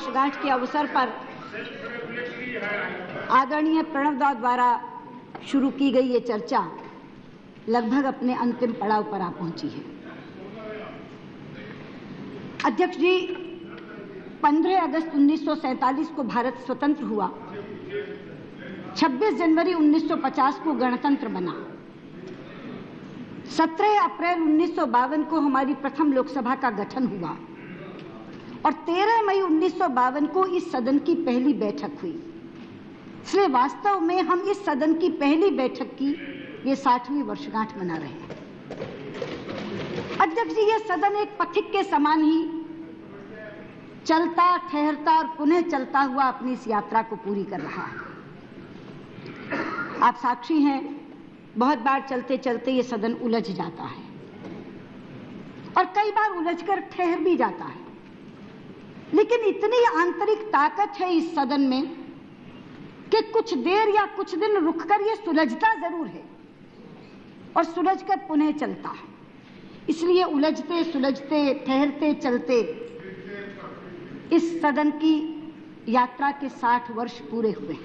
वर्षगांठ के अवसर पर आदरणीय प्रणव दा द्वारा शुरू की गई ये चर्चा लगभग अपने अंतिम पड़ाव पर आ पहुंची है। अध्यक्ष जी, 15 अगस्त 1947 को भारत स्वतंत्र हुआ, 26 जनवरी 1950 को गणतंत्र बना, 17 अप्रैल 1952 को हमारी प्रथम लोकसभा का गठन हुआ और 13 मई 1952 को इस सदन की पहली बैठक हुई। इसलिए वास्तव में हम इस सदन की पहली बैठक की ये 60वीं वर्षगांठ मना रहे हैं। अध्यक्ष जी, ये सदन एक पथिक के समान ही चलता ठहरता और पुनः चलता हुआ अपनी इस यात्रा को पूरी कर रहा है। आप साक्षी हैं, बहुत बार चलते चलते ये सदन उलझ जाता है और कई बार उलझकर ठहर भी जाता है, लेकिन इतनी आंतरिक ताकत है इस सदन में कि कुछ देर या कुछ दिन रुककर ये सुलझता जरूर है और सुलझकर पुनः चलता है। इसलिए उलझते सुलझते ठहरते चलते इस सदन की यात्रा के 60 वर्ष पूरे हुए।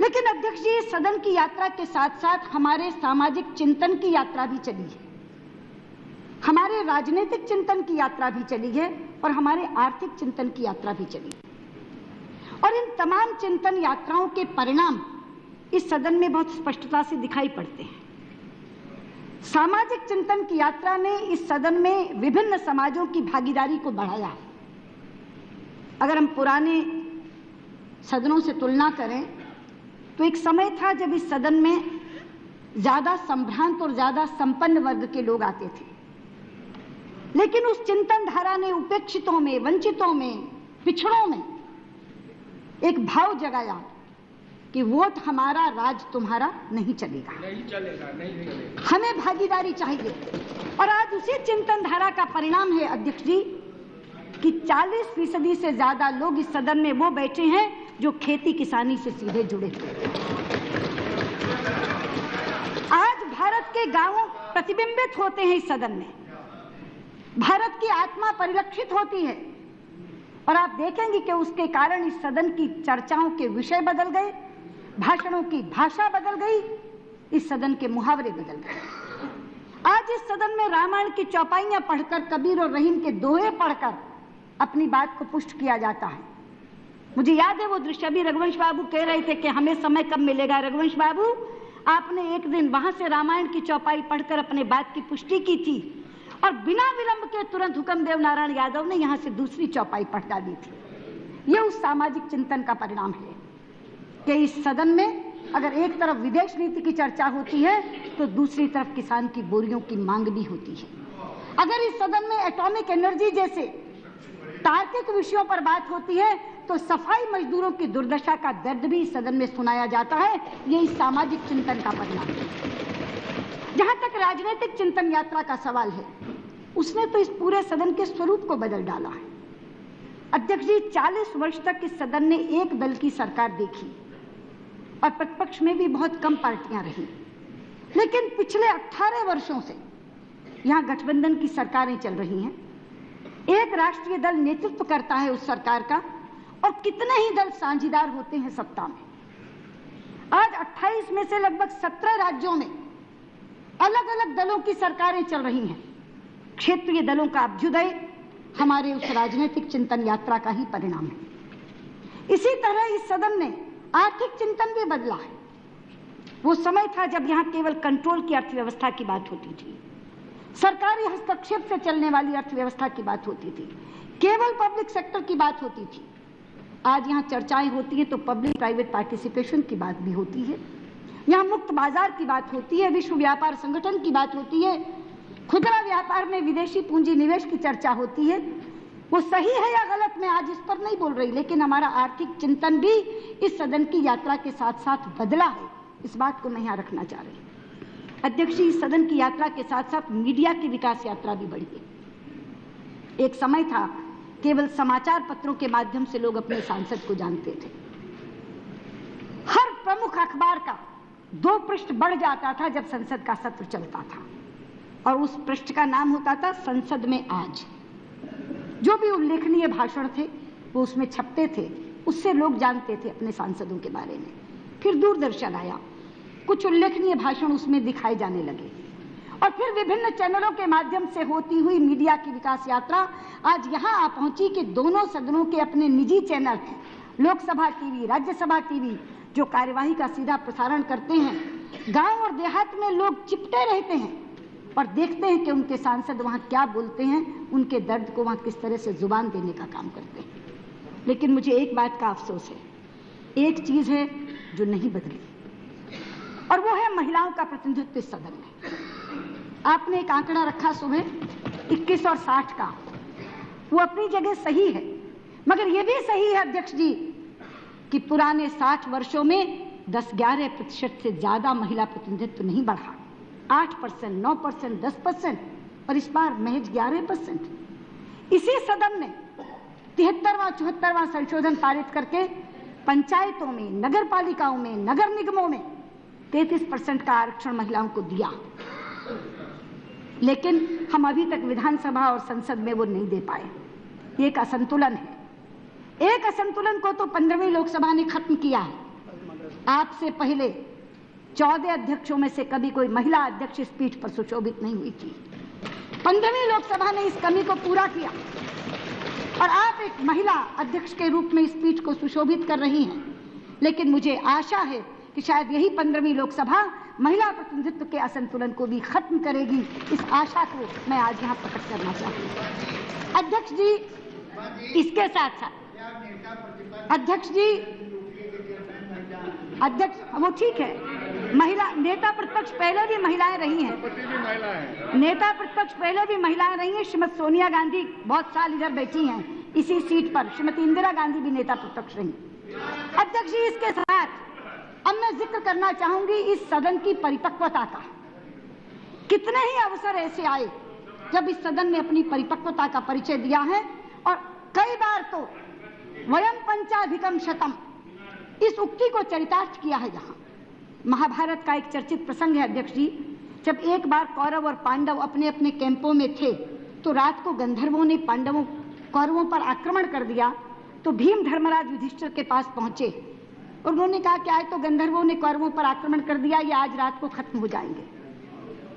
लेकिन अध्यक्ष जी, इस सदन की यात्रा के साथ साथ हमारे सामाजिक चिंतन की यात्रा भी चली है, हमारे राजनीतिक चिंतन की यात्रा भी चली है और हमारे आर्थिक चिंतन की यात्रा भी चली है। और इन तमाम चिंतन यात्राओं के परिणाम इस सदन में बहुत स्पष्टता से दिखाई पड़ते हैं। सामाजिक चिंतन की यात्रा ने इस सदन में विभिन्न समाजों की भागीदारी को बढ़ाया है। अगर हम पुराने सदनों से तुलना करें तो एक समय था जब इस सदन में ज्यादा संभ्रांत और ज्यादा संपन्न वर्ग के लोग आते थे, लेकिन उस चिंतन धारा ने उपेक्षितों में, वंचितों में, पिछड़ों में एक भाव जगाया कि वोट हमारा, राज तुम्हारा नहीं चलेगा, नहीं चलेगा, नहीं चलेगा, हमें भागीदारी चाहिए। और आज उसी चिंतन धारा का परिणाम है अध्यक्ष जी कि 40% से ज्यादा लोग इस सदन में वो बैठे हैं जो खेती किसानी से सीधे जुड़े हुए हैं। आज भारत के गांव प्रतिबिंबित होते हैं इस सदन में, भारत की आत्मा परिलक्षित होती है और आप देखेंगे कि उसके कारण इस सदन की चर्चाओं के विषय बदल गए, भाषणों की भाषा बदल गई, इस सदन के मुहावरे बदल गए। आज इस सदन में रामायण की चौपाइयां पढ़कर, कबीर और रहीम के दोहे पढ़कर अपनी बात को पुष्ट किया जाता है। मुझे याद है वो दृश्य, अभी रघुवंश बाबू कह रहे थे कि हमें समय कब मिलेगा। रघुवंश बाबू, आपने एक दिन वहां से रामायण की चौपाई पढ़कर अपने बात की पुष्टि की थी और बिना विलंब के तुरंत हुक्मदेव नारायण यादव ने यहां से दूसरी चौपाई पढ़ डाली थी। यह उस सामाजिक चिंतन का परिणाम है कि इस सदन में अगर एक तरफ विदेश नीति की चर्चा होती है तो दूसरी तरफ किसान की बोरियों की मांग भी होती है। अगर इस सदन में एटॉमिक एनर्जी जैसे तार्किक विषयों पर बात होती है तो सफाई मजदूरों की दुर्दशा का दर्द भी इस सदन में सुनाया जाता है। ये इस सामाजिक चिंतन का परिणाम है। जहां तक राजनीतिक चिंतन यात्रा का सवाल है, उसने तो इस पूरे सदन के स्वरूप को बदल डाला है। अध्यक्ष जी, 40 वर्ष तक इस सदन ने एक दल की सरकार देखी और प्रतिपक्ष में भी बहुत कम पार्टियां रही, लेकिन पिछले 18 वर्षों से यहां गठबंधन की सरकारें चल रही हैं। एक राष्ट्रीय दल नेतृत्व करता है उस सरकार का और कितने ही दल साझीदार होते हैं सत्ता में। आज 28 में से लगभग 17 राज्यों में अलग अलग दलों की सरकारें चल रही हैं। क्षेत्रीय दलों का अभ्युदय हमारे उस राजनीतिक चिंतन यात्रा का ही परिणाम है। इसी तरह इस सदन ने आर्थिक चिंतन भी बदला है। वो समय था जब यहां केवल कंट्रोल की अर्थव्यवस्था की बात होती थी, सरकारी हस्तक्षेप से चलने वाली अर्थव्यवस्था की बात होती थी, केवल पब्लिक सेक्टर की बात होती थी। आज यहाँ चर्चाएं होती है तो पब्लिक प्राइवेट पार्टिसिपेशन की बात भी होती है, यहाँ मुक्त बाजार की बात होती है, विश्व व्यापार संगठन की बात होती है, खुदरा व्यापार में विदेशी पूंजी निवेश की चर्चा होती है। वो सही है या गलत मैं आज इस पर नहीं बोल रही, लेकिन हमारा आर्थिक चिंतन भी इस सदन की यात्रा के साथ साथ बदला है। इस बात को मैं यहाँ रखना चाह रही। अध्यक्ष जी, इस सदन की यात्रा के साथ साथ मीडिया की विकास यात्रा भी बढ़ी है। एक समय था केवल समाचार पत्रों के माध्यम से लोग अपने सांसद को जानते थे। हर प्रमुख अखबार का 2 पृष्ठ बढ़ जाता था जब संसद का सत्र चलता था और उस पृष्ठ का नाम होता था संसद में आज। जो भी उल्लेखनीय भाषण थे वो उसमें छपते थे, उससे लोग जानते थे अपने सांसदों के बारे में। फिर दूरदर्शन आया, कुछ उल्लेखनीय भाषण उसमें दिखाए जाने लगे, और फिर विभिन्न चैनलों के माध्यम से होती हुई मीडिया की विकास यात्रा आज यहाँ आ पहुंची कि दोनों सदनों के अपने निजी चैनल हैं। लोकसभा टीवी, राज्यसभा टीवी जो कार्यवाही का सीधा प्रसारण करते हैं। गांव और देहात में लोग चिपटे रहते हैं और देखते हैं कि उनके सांसद वहां क्या बोलते हैं, उनके दर्द को वहां किस तरह से जुबान देने का काम करते हैं। लेकिन मुझे एक बात का अफसोस है, एक चीज है जो नहीं बदली, और वो है महिलाओं का प्रतिनिधित्व इस सदन में। आपने एक आंकड़ा रखा सुबह 21 और 60 का, वो अपनी जगह सही है, मगर ये भी सही है अध्यक्ष जी कि पुराने 60 वर्षों में 10-11% से ज्यादा महिला प्रतिनिधित्व नहीं बढ़ा। 8%, 9%, 10%, और इस बार महज 11%। इसी सदन ने 73वां 74वां संशोधन पारित करके पंचायतों में, नगर पालिकाओं में, नगर निगमों में 33% का आरक्षण महिलाओं को दिया, लेकिन हम अभी तक विधानसभा और संसद में वो नहीं दे पाए। ये एक असंतुलन है। एक असंतुलन को तो 15वीं लोकसभा ने खत्म किया है। आपसे पहले 14 अध्यक्षों में से कभी कोई महिला अध्यक्ष इस पीठ पर सुशोभित नहीं हुई थी। 15वीं लोकसभा ने इस कमी को पूरा किया और आप एक महिला अध्यक्ष के रूप में इस पीठ को सुशोभित कर रही हैं। लेकिन मुझे आशा है कि शायद यही 15वीं लोकसभा महिला प्रतिनिधित्व के असंतुलन को भी खत्म करेगी। इस आशा को मैं आज यहाँ प्रकट करना चाहती हूँ। अध्यक्ष जी, इसके साथ साथ अध्यक्ष जी, अध्यक्ष वो ठीक है, महिला नेता प्रतिपक्ष पहले भी महिलाएं रही हैं, नेता प्रतिपक्ष पहले भी महिलाएं रही हैं। श्रीमती सोनिया गांधी बहुत साल इधर बैठी हैं इसी सीट पर, श्रीमती इंदिरा गांधी भी नेता प्रतिपक्ष रही। अध्यक्ष जी, इसके साथ अब मैं जिक्र करना चाहूंगी इस सदन की परिपक्वता का। कितने ही अवसर ऐसे आए जब इस सदन ने अपनी परिपक्वता का परिचय दिया है, और कई बार तो वयम पंचाधिकम शतम इस उक्ति को चरितार्थ किया है। यहाँ महाभारत का एक चर्चित प्रसंग है अध्यक्ष जी, जब एक बार कौरव और पांडव अपने अपने कैंपों में थे तो रात को गंधर्वों ने कौरवों पर आक्रमण कर दिया। तो भीम धर्मराज युधिष्ठिर के पास पहुंचे और उन्होंने कहा कि आज तो गंधर्वों ने कौरवों पर आक्रमण कर दिया, ये आज रात को खत्म हो जाएंगे।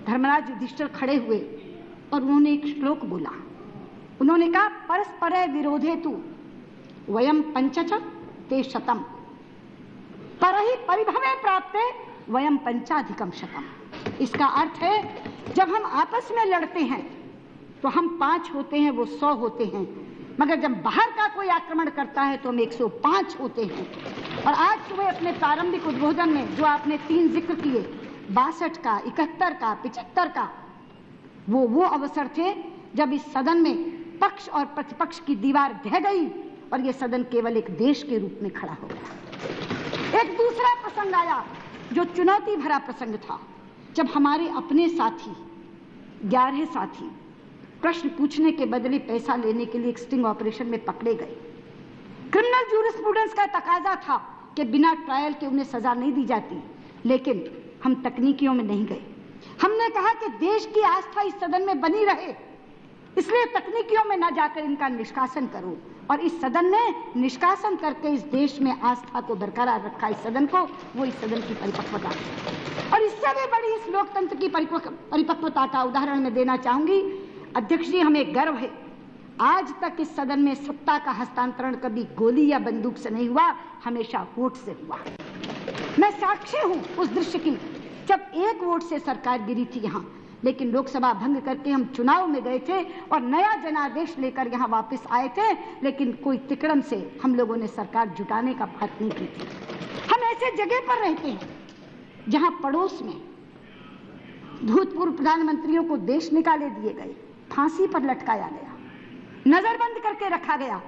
धर्मराज युधिष्ठिर खड़े हुए और उन्होंने एक श्लोक बोला। उन्होंने कहा, परस्परे विरोधे तु वयम पंचच ते शतम परहि परिभवे प्राप्ते वयम पंचाधिकम शतम। इसका अर्थ है जब हम आपस में लड़ते हैं तो हम 5 होते हैं, वो 100 होते हैं, मगर जब बाहर का कोई आक्रमण करता है तो हम 105 होते हैं। और आज सुबह अपने प्रारंभिक उद्बोधन में जो आपने 3 जिक्र किए, 62 का, 71 का, 75 का, वो अवसर थे जब इस सदन में पक्ष और प्रतिपक्ष की दीवार ढह गई और ये सदन केवल एक देश के रूप में खड़ा हो गया। एक दूसरा प्रसंग आया जो चुनौती भरा प्रसंग था, जब हमारे अपने साथी 11 साथी प्रश्न पूछने के बदले पैसा लेने के लिए एक स्टिंग ऑपरेशन में पकड़े गए। क्रिमिनल जूरिस्प्रूडेंस का तकाजा था कि बिना ट्रायल के उन्हें सजा नहीं दी जाती, लेकिन हम तकनीकियों में नहीं गए। हमने कहा कि देश की आस्था इस सदन में बनी रहे, इसलिए तकनीकियों में न जाकर इनका निष्कासन करो, और इस सदन ने निष्कासन करके इस देश में आस्था को बरकरार रखा। इस सदन को, वो इस सदन की परिपक्वता है। और इससे भी बड़ी इस लोकतंत्र की परिपक्वता का उदाहरण मैं देना चाहूंगी। अध्यक्ष जी, हमें गर्व है आज तक इस सदन में सत्ता का हस्तांतरण कभी गोली या बंदूक से नहीं हुआ, हमेशा वोट से हुआ। मैं साक्षी हूं उस दृश्य की जब 1 वोट से सरकार गिरी थी यहाँ, लेकिन लोकसभा भंग करके हम चुनाव में गए थे और नया जनादेश लेकर यहाँ वापस आए थे, लेकिन कोई तिकड़म से हम लोगों ने सरकार जुटाने का बात नहीं की थी। हम ऐसे जगह पर रहते हैं जहां पड़ोस में भूतपूर्व प्रधानमंत्रियों को देश निकाले दिए गए, फांसी पर लटकाया गया, नजरबंद करके रखा गया,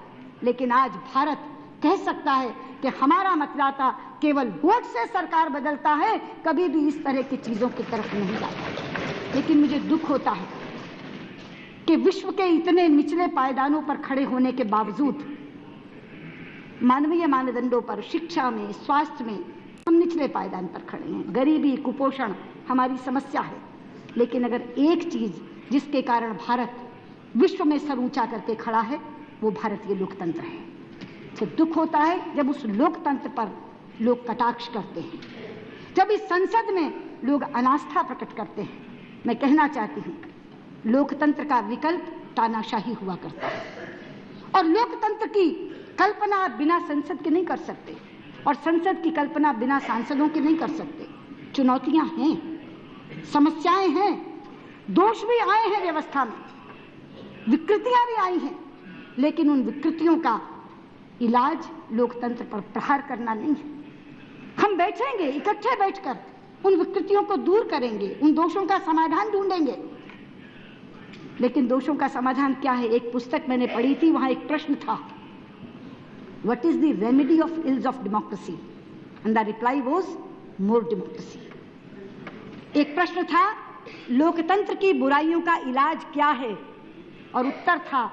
लेकिन आज भारत कह सकता है कि हमारा मतदाता केवल वोट से सरकार बदलता है, कभी भी इस तरह की चीजों की तरफ नहीं जाता। लेकिन मुझे दुख होता है कि विश्व के इतने निचले पायदानों पर खड़े होने के बावजूद मानवीय मानदंडों पर, शिक्षा में, स्वास्थ्य में हम निचले पायदान पर खड़े हैं। गरीबी, कुपोषण हमारी समस्या है, लेकिन अगर एक चीज जिसके कारण भारत विश्व में सर ऊंचा करके खड़ा है वो भारतीय लोकतंत्र है। तो दुख होता है जब उस लोकतंत्र पर लोग कटाक्ष करते हैं, जब इस संसद में लोग अनास्था प्रकट करते हैं। मैं कहना चाहती हूं, लोकतंत्र का विकल्प तानाशाही हुआ करता है और लोकतंत्र की कल्पना आप बिना संसद के नहीं कर सकते और संसद की कल्पना बिना सांसदों के नहीं कर सकते। चुनौतियां हैं, समस्याएं हैं, दोष भी आए हैं व्यवस्था में, विकृतियां भी आई हैं, लेकिन उन विकृतियों का इलाज लोकतंत्र पर प्रहार करना नहीं है। हम बैठेंगे, इकट्ठे बैठकर उन विकृतियों को दूर करेंगे, उन दोषों का समाधान ढूंढेंगे। लेकिन दोषों का समाधान क्या है? एक पुस्तक मैंने पढ़ी थी, वहां एक प्रश्न था, what is the remedy of ills of democracy? And the reply was more democracy. एक प्रश्न था, लोकतंत्र की बुराइयों का इलाज क्या है? और उत्तर था,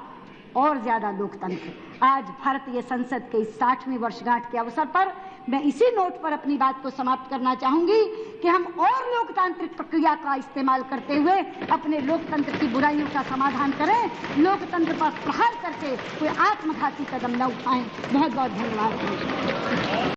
और ज्यादा लोकतंत्र। आज भारतीय संसद के इस 60वीं वर्षगांठ के अवसर पर मैं इसी नोट पर अपनी बात को समाप्त करना चाहूंगी कि हम और लोकतांत्रिक प्रक्रिया का इस्तेमाल करते हुए अपने लोकतंत्र की बुराइयों का समाधान करें, लोकतंत्र पर प्रहार करके कोई आत्मघाती कदम न उठाएं। बहुत बहुत धन्यवाद।